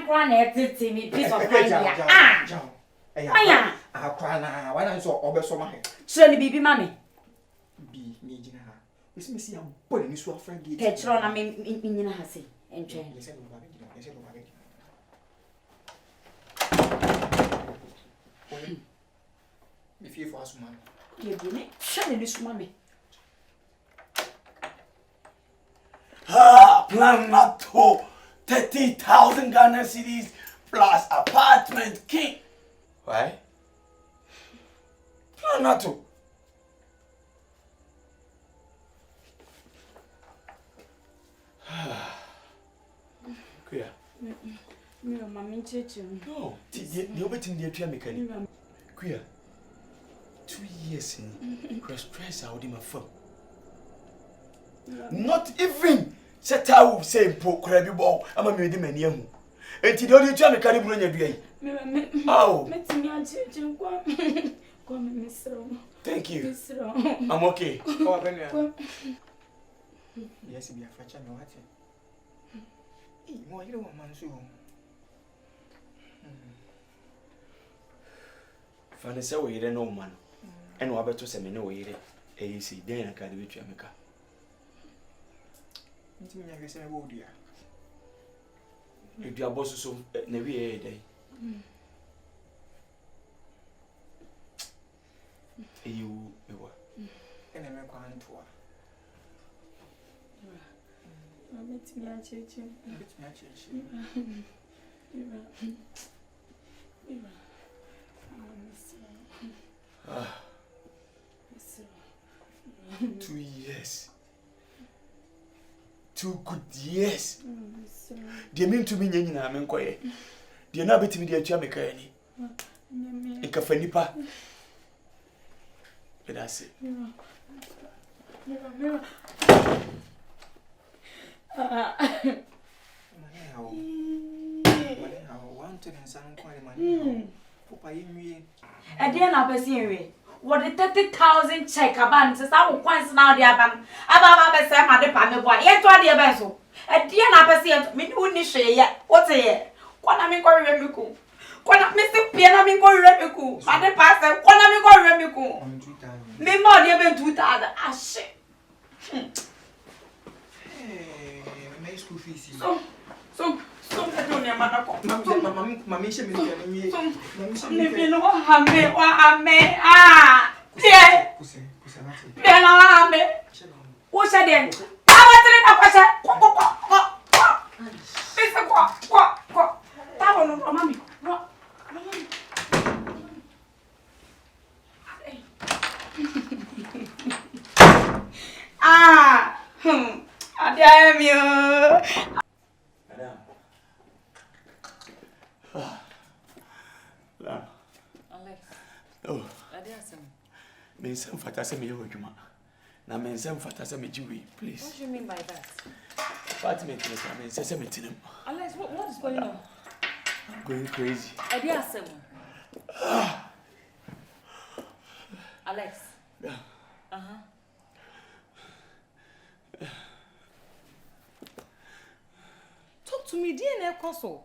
crown at me, piece of idea. Ah, I cry. Why not so over so much? Surely be money. Be me, we see a boy in this friend. Catch on, I mean, in a hussy and train. If you for us, man, you didn't shut this mommy. Plan not to 30,000 Ghana cedis plus apartment king. Why? Plan not to. Kuya. No, mammy, church. No, the opening the atria mechanic. Kuya. 2 years in stress out in my phone. Not even set out say poor crabby ball. I'm a medium and young. And the only time I can't bring you. Oh, thank you. I'm okay. Yes, be a fracture, no, what? You don't want man so. Fanny say we don't know man. And what better say me no way. AC, then I can't do it. Jamaica. It's me, I say, oh dear. If you are boss so never a day. You and I'm going to. I'm meeting your church. Ah. 2 years. 2 good years. They mean to me, Yana, I'm quiet. They are not betting me, the Jamaica. A cafenipa. But that's it. I didn't have a series. What the 30,000 check about says I will once now the aban. About my son, my department boy, yet what the vessel. A dear Napasi, me wouldn't share yet. What's a year? What am I going to remember? What am Mr. Piano going to remember? My pastor, what am I going to remember? Me more than 2,000. Ah, shit. My school fees. So, I don't know, Mammy, she me no hame, ah, yeah, what's that then? I damn you. Oh, me some fatasa me yojuma. Na me some fatasa me jiwi, please. What do you mean by that? Apartment is I mean say me tinem. Alex, what is going on? I'm going crazy. Alex. Yeah. Talk to me, DNA console.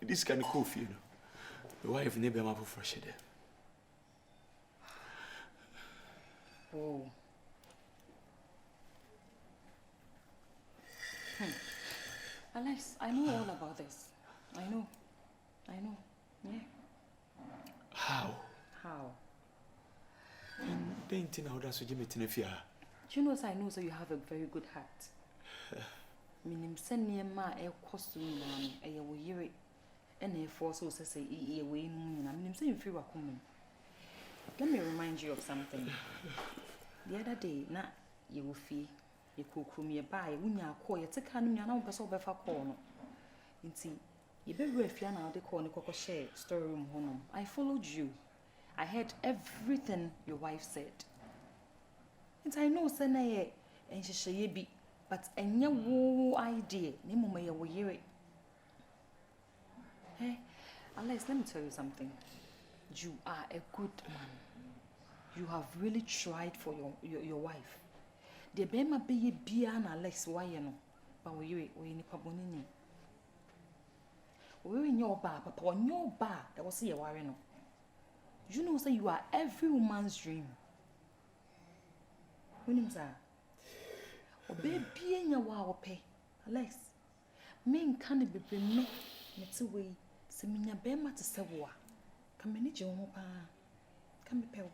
This kind of coffee, you know. The wife never have a fresh there. Oh. Alex, I know all about this. I know. Yeah. How? Don't you know that's what you meet in a fear? Do you know, I know so you have a very good heart. Minim send near my air costume, a will hear it. And therefore, so say, away, I mean, I'm saying, feel coming. Let me remind you of something. The other day, na you will fee, you could come nearby, when you are call, you take hand, you know, but so better corner. And see, you better if you are now the corner cocoa share story room home. I followed you. I heard everything your wife said. And I know, Senaye, and she be, but any woo idea, Nemo may will hear it. Hey, Alex, let me tell you something. You are a good man. You have really tried for your wife. The bema be bia na Alex why no. But we nipa bonini. We in your bar, papa on your bar that was see a worry no. You know say you are every woman's dream. When him say obe bia nya wa ope. Alex. Me nka ne bebe me mete we se menya bema te se wo a. Ka me ni je ho pa. Ka me pe wo.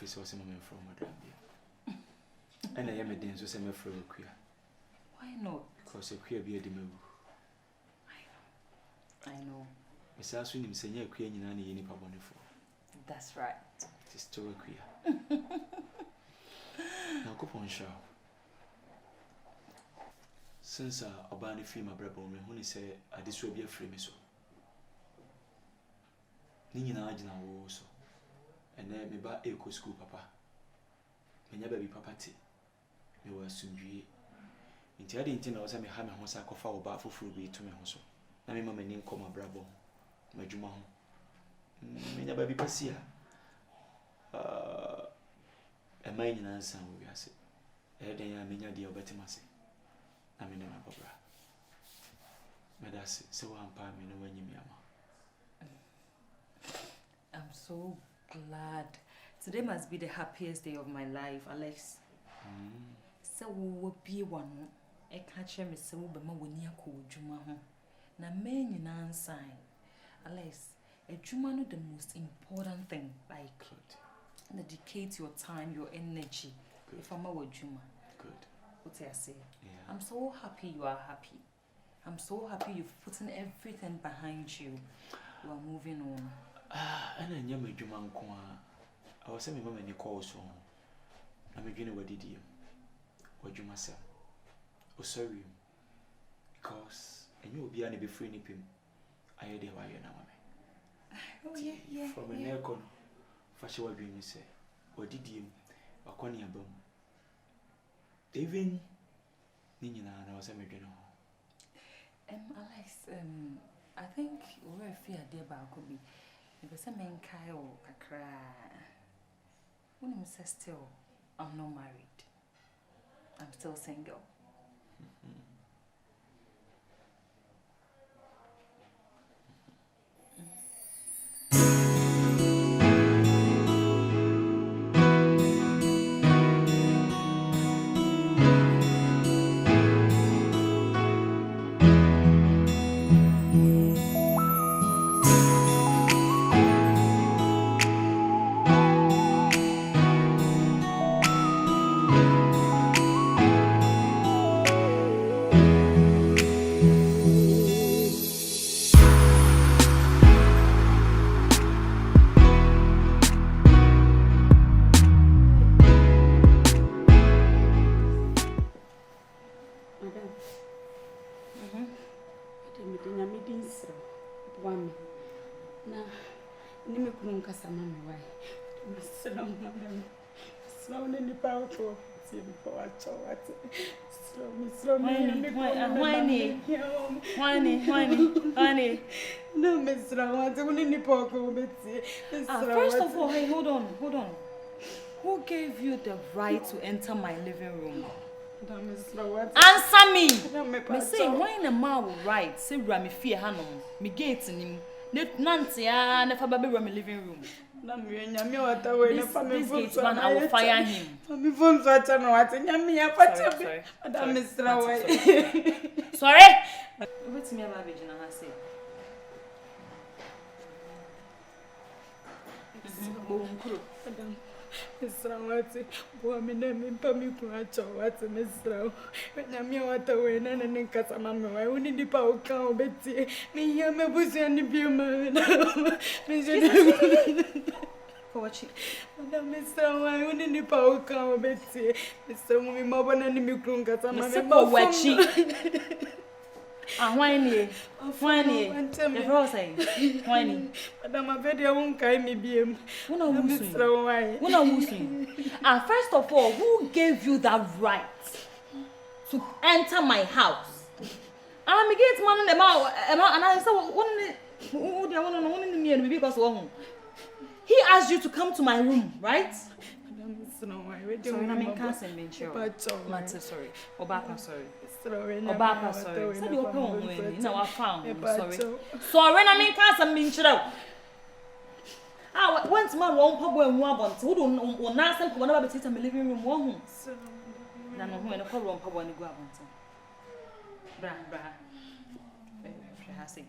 So some men from Madame. And I am a dance so queer. Why not? Because a queer beard move. I know. Miss Aswin him saying queer in any pabonifo. That's right. It is still queer. Now go on show. Since a banny free my brother, when he say this will be a free miso. Nina Ajina also. And then me ba eco school papa. Me nya baby papa ti. Me wa sundwie. Nti ade nti na wo se me ha me ho sa kofa wo ba foforo bi to me ho so. Na me mama ni nkoma brabo. Madwuma ho. Me nya baby pasia. E mai nyina nsan wo wiase. E den ya me nya de obetima se. Na me ne ma babra. Me da se wo ampa me no wanyi mi ama. I'm so glad. Today must be the happiest day of my life, Alex. So we will be one. I catch me so be ma woni akojuma ho. Na men na sign. Alex, a juma no the most important thing. Like dedicate your time, your energy. Good. If I'm a juma. Good. What I say? Yeah. I'm so happy you are happy. I'm so happy you've put in everything behind you. You are moving on. And I never do man. I was saying, Mamma, you call so. I'm beginning what did you? What you must say? Oh, sorry. Because and you will be unable to free him. I heard why you know. Oh, yeah. From a near corner, fashion what you say. What did you? A corny above. Even Nina, I was a major. Alex, I think we're fear dear could be. Because I mean, Kyle, I cry. When I'm still, I'm not married. I'm still single. Honey. No, Miss Rawat, only Nipoko, First of all, hey, hold on. Who gave you the right to enter my living room? Answer me! Me say, why in a man will right? Say, Rami fear Hanom, me gate in him. Nancy, never baby my living room. This gate man, I will fire him. Sorry? What's me about Virginia? I say. Misrawati, boamina mimpami kuacha wati misraw. Nyamia wata wena na nkasa mama wa uni dipa uka obeti. Mi yame busi ani biuma. Kowachi. Madam misraw uni dipa uka obeti. Misraw mi mabona ni mikrunga sama. Kowachi. Whiny. Whiny. The girl saying, Whiny. Madam, I bet you won't carry me beam. Who first of all, who gave you that right to enter my house? I'm against man in the mouth, and I said, because he asked you to come to my room, right? Sorry, I mean, can't send me sorry. Obapa, sorry. Obapa, sorry. Said you come when now I found. Sorry. Sorry, I mean, can't send me I went to my own pub and wabont. Who don't not send one of the living room one. Then when a problem pub when you go about. Bra. Hasing.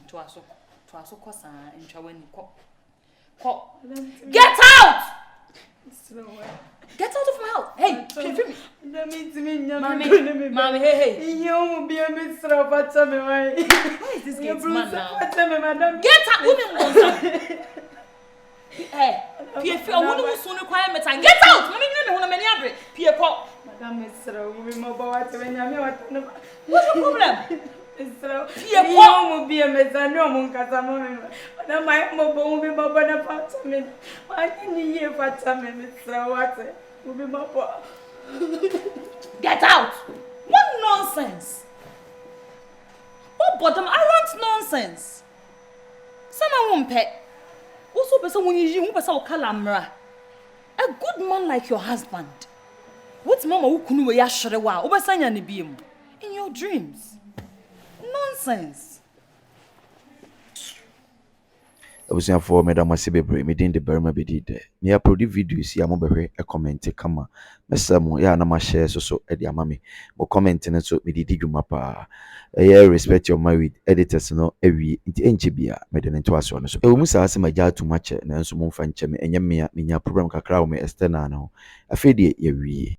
To us so cosa and trawen Get out! Get out of my house! Hey, That means me, Mommy, hey. You will be a mister of what's on my way. Why is this gate man now? Madam. Get out! Hey, Pierre, I want to soon require me time. Get out! Mommy, you know, many other Pierre Pop. Madam, Mr. Will be mobile when you know what's the problem? Pierre Pop will be a mess. I know Moncasamo. Madam, my mobile will be mobile apartment. Why can you hear for time, Mr. Water? Will be mobile. Get out! What nonsense! Oh, bottom, I want nonsense. Someone won't pet. Also, person when you won't pass out calamra. A good man like your husband. What's mama who couldn't wear Shrewa over Sanya Nibium in your dreams? Nonsense. I was for Madam Masibebre, meeting the Burma Bedid. Me upload videos, Yamobe, a comment, come. Messamo, Yana, share so at your mammy. But commenting so me did you mapa. A year respect your married editors, no, every NGBia, made an into us on. So, almost asked my jar too much, and so more fan chemi, and yamia, minya program cacrao me estenano. A fade ye.